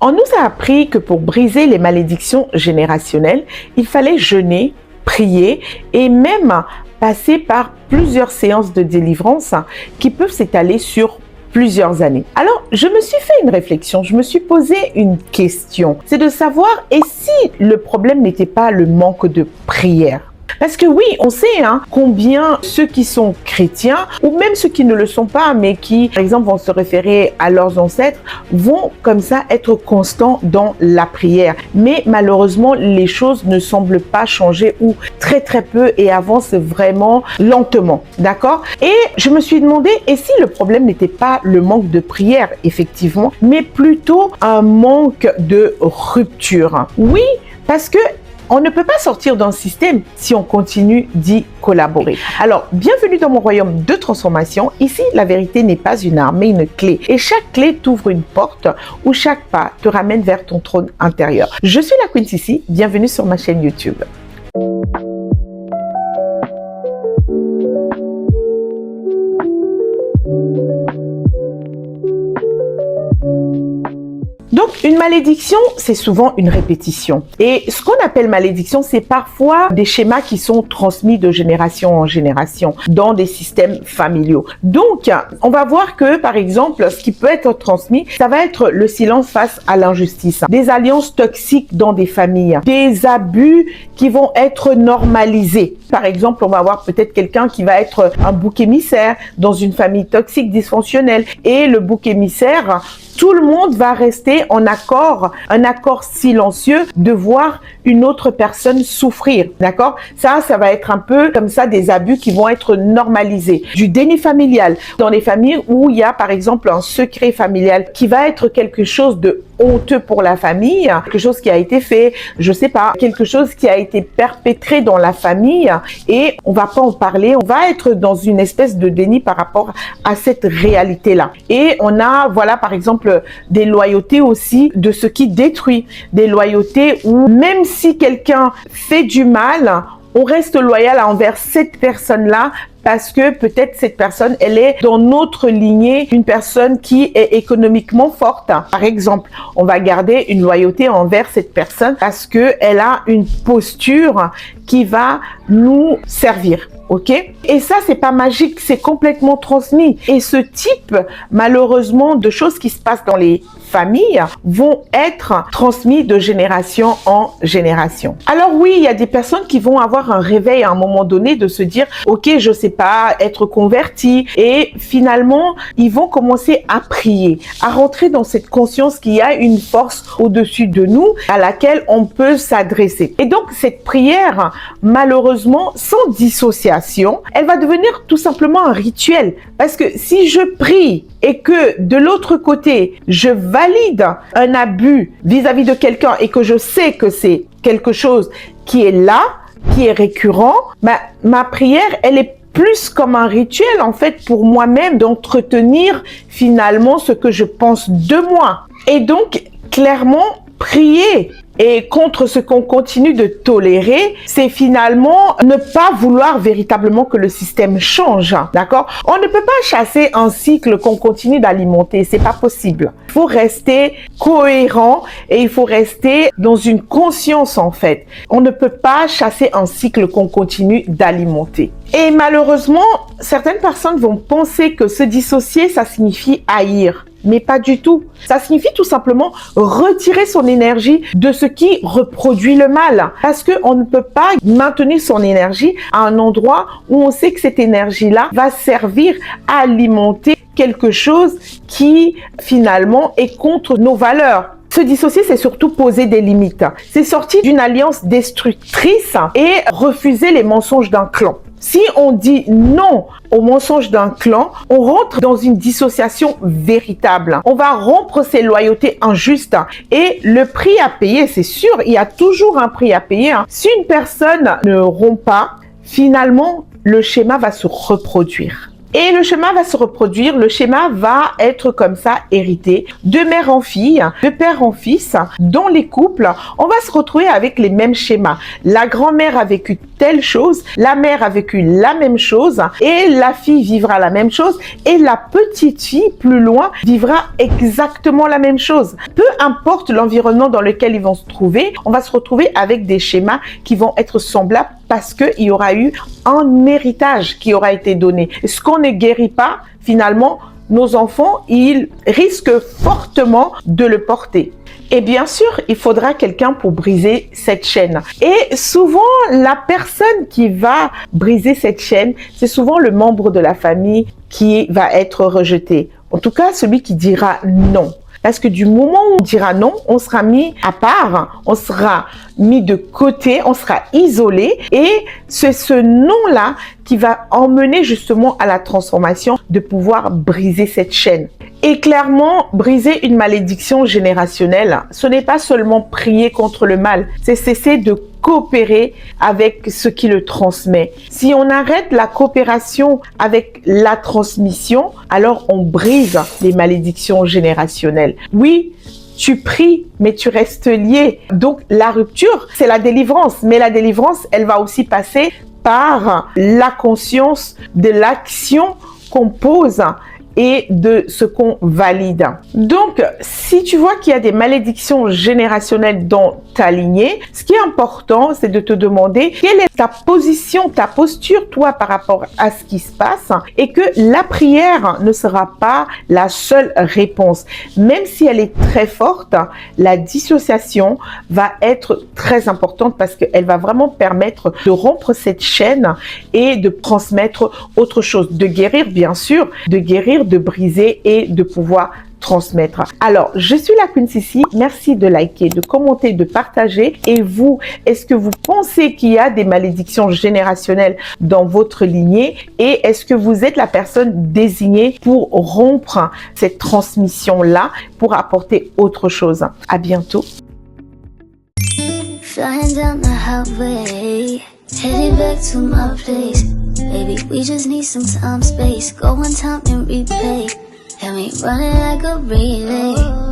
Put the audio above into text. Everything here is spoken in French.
On nous a appris que pour briser les malédictions générationnelles, il fallait jeûner, prier et même passer par plusieurs séances de délivrance qui peuvent s'étaler sur plusieurs années. Alors, je me suis fait une réflexion, je me suis posé une question. C'est de savoir, et si le problème n'était pas le manque de prière? Parce que oui, on sait combien ceux qui sont chrétiens, ou même ceux qui ne le sont pas, mais qui, par exemple, vont se référer à leurs ancêtres, vont comme ça être constants dans la prière. Mais malheureusement, les choses ne semblent pas changer ou très très peu et avancent vraiment lentement. D'accord? Et je me suis demandé, et si le problème n'était pas le manque de prière, effectivement, mais plutôt un manque de rupture? Oui, parce que on ne peut pas sortir d'un système si on continue d'y collaborer. Alors, bienvenue dans mon royaume de transformation. Ici, la vérité n'est pas une arme, mais une clé. Et chaque clé t'ouvre une porte où chaque pas te ramène vers ton trône intérieur. Je suis la Queen Sissi, bienvenue sur ma chaîne YouTube. Donc, une malédiction, c'est souvent une répétition. Et ce qu'on appelle malédiction, c'est parfois des schémas qui sont transmis de génération en génération dans des systèmes familiaux. Donc, on va voir que, par exemple, ce qui peut être transmis, ça va être le silence face à l'injustice, des alliances toxiques dans des familles, des abus qui vont être normalisés. Par exemple, on va avoir peut-être quelqu'un qui va être un bouc émissaire dans une famille toxique, dysfonctionnelle. Et le bouc émissaire, tout le monde va rester en accord, un accord silencieux de voir une autre personne souffrir, d'accord? Ça va être un peu comme ça des abus qui vont être normalisés. Du déni familial, dans les familles où il y a par exemple un secret familial qui va être quelque chose de honteux pour la famille, quelque chose qui a été fait, je sais pas, quelque chose qui a été perpétré dans la famille et on va pas en parler, on va être dans une espèce de déni par rapport à cette réalité-là. Et on a, voilà, par exemple, des loyautés aussi de ce qui détruit, des loyautés où même si quelqu'un fait du mal, on reste loyal envers cette personne-là parce que peut-être cette personne, elle est dans notre lignée, une personne qui est économiquement forte. Par exemple, on va garder une loyauté envers cette personne parce qu'elle a une posture qui va nous servir. Ok? Et ça, c'est pas magique, c'est complètement transmis. Et ce type, malheureusement, de choses qui se passent dans les familles vont être transmises de génération en génération. Alors oui, il y a des personnes qui vont avoir un réveil à un moment donné de se dire, ok, je sais pas, être converti. Et finalement, ils vont commencer à prier, à rentrer dans cette conscience qu'il y a une force au-dessus de nous à laquelle on peut s'adresser. Et donc, cette prière, malheureusement, sans dissociation, elle va devenir tout simplement un rituel. Parce que si je prie et que de l'autre côté, je valide un abus vis-à-vis de quelqu'un et que je sais que c'est quelque chose qui est là, qui est récurrent, ma prière, elle est plus comme un rituel en fait pour moi-même d'entretenir finalement ce que je pense de moi. Et donc, clairement, prier et contre ce qu'on continue de tolérer, c'est finalement ne pas vouloir véritablement que le système change, d'accord? On ne peut pas chasser un cycle qu'on continue d'alimenter, c'est pas possible. Il faut rester cohérent et il faut rester dans une conscience en fait. On ne peut pas chasser un cycle qu'on continue d'alimenter. Et malheureusement, certaines personnes vont penser que se dissocier, ça signifie haïr. Mais pas du tout. Ça signifie tout simplement retirer son énergie de ce qui reproduit le mal. Parce qu'on ne peut pas maintenir son énergie à un endroit où on sait que cette énergie-là va servir à alimenter quelque chose qui finalement est contre nos valeurs. Se dissocier, c'est surtout poser des limites. C'est sortir d'une alliance destructrice et refuser les mensonges d'un clan. Si on dit non aux mensonges d'un clan, on rentre dans une dissociation véritable. On va rompre ses loyautés injustes et le prix à payer, c'est sûr, il y a toujours un prix à payer. Si une personne ne rompt pas, finalement, le schéma va se reproduire. Et le schéma va se reproduire, le schéma va être comme ça hérité de mère en fille, de père en fils. Dans les couples, on va se retrouver avec les mêmes schémas. La grand-mère a vécu telle chose, la mère a vécu la même chose et la fille vivra la même chose et la petite fille plus loin vivra exactement la même chose. Peu importe l'environnement dans lequel ils vont se trouver, on va se retrouver avec des schémas qui vont être semblables parce qu'il y aura eu un héritage qui aura été donné. Et ce qu'on ne guérit pas, finalement, nos enfants, ils risquent fortement de le porter. Et bien sûr, il faudra quelqu'un pour briser cette chaîne. Et souvent, la personne qui va briser cette chaîne, c'est souvent le membre de la famille qui va être rejeté. En tout cas, celui qui dira non. Parce que du moment où on dira non, on sera mis à part, on sera mis de côté, on sera isolé. Et c'est ce non-là qui va emmener justement à la transformation de pouvoir briser cette chaîne. Et clairement, briser une malédiction générationnelle, ce n'est pas seulement prier contre le mal, c'est cesser de coopérer avec ce qui le transmet. Si on arrête la coopération avec la transmission, alors on brise les malédictions générationnelles. Oui, tu pries, mais tu restes lié. Donc la rupture, c'est la délivrance. Mais la délivrance, elle va aussi passer par la conscience de l'action qu'on pose et de ce qu'on valide. Donc, si tu vois qu'il y a des malédictions générationnelles dans ta lignée, ce qui est important, c'est de te demander quelle est ta position, ta posture, toi, par rapport à ce qui se passe, et que la prière ne sera pas la seule réponse. Même si elle est très forte, la dissociation va être très importante parce qu'elle va vraiment permettre de rompre cette chaîne et de transmettre autre chose, de guérir, bien sûr, de guérir, de briser et de pouvoir transmettre. Alors, je suis la Queen Sissi. Merci de liker, de commenter, de partager. Et vous, est-ce que vous pensez qu'il y a des malédictions générationnelles dans votre lignée? Et est-ce que vous êtes la personne désignée pour rompre cette transmission-là, pour apporter autre chose? À bientôt. Flying down the highway, heading back to my place. Baby, we just need some time, space. Go on time and replay. And we running like a relay.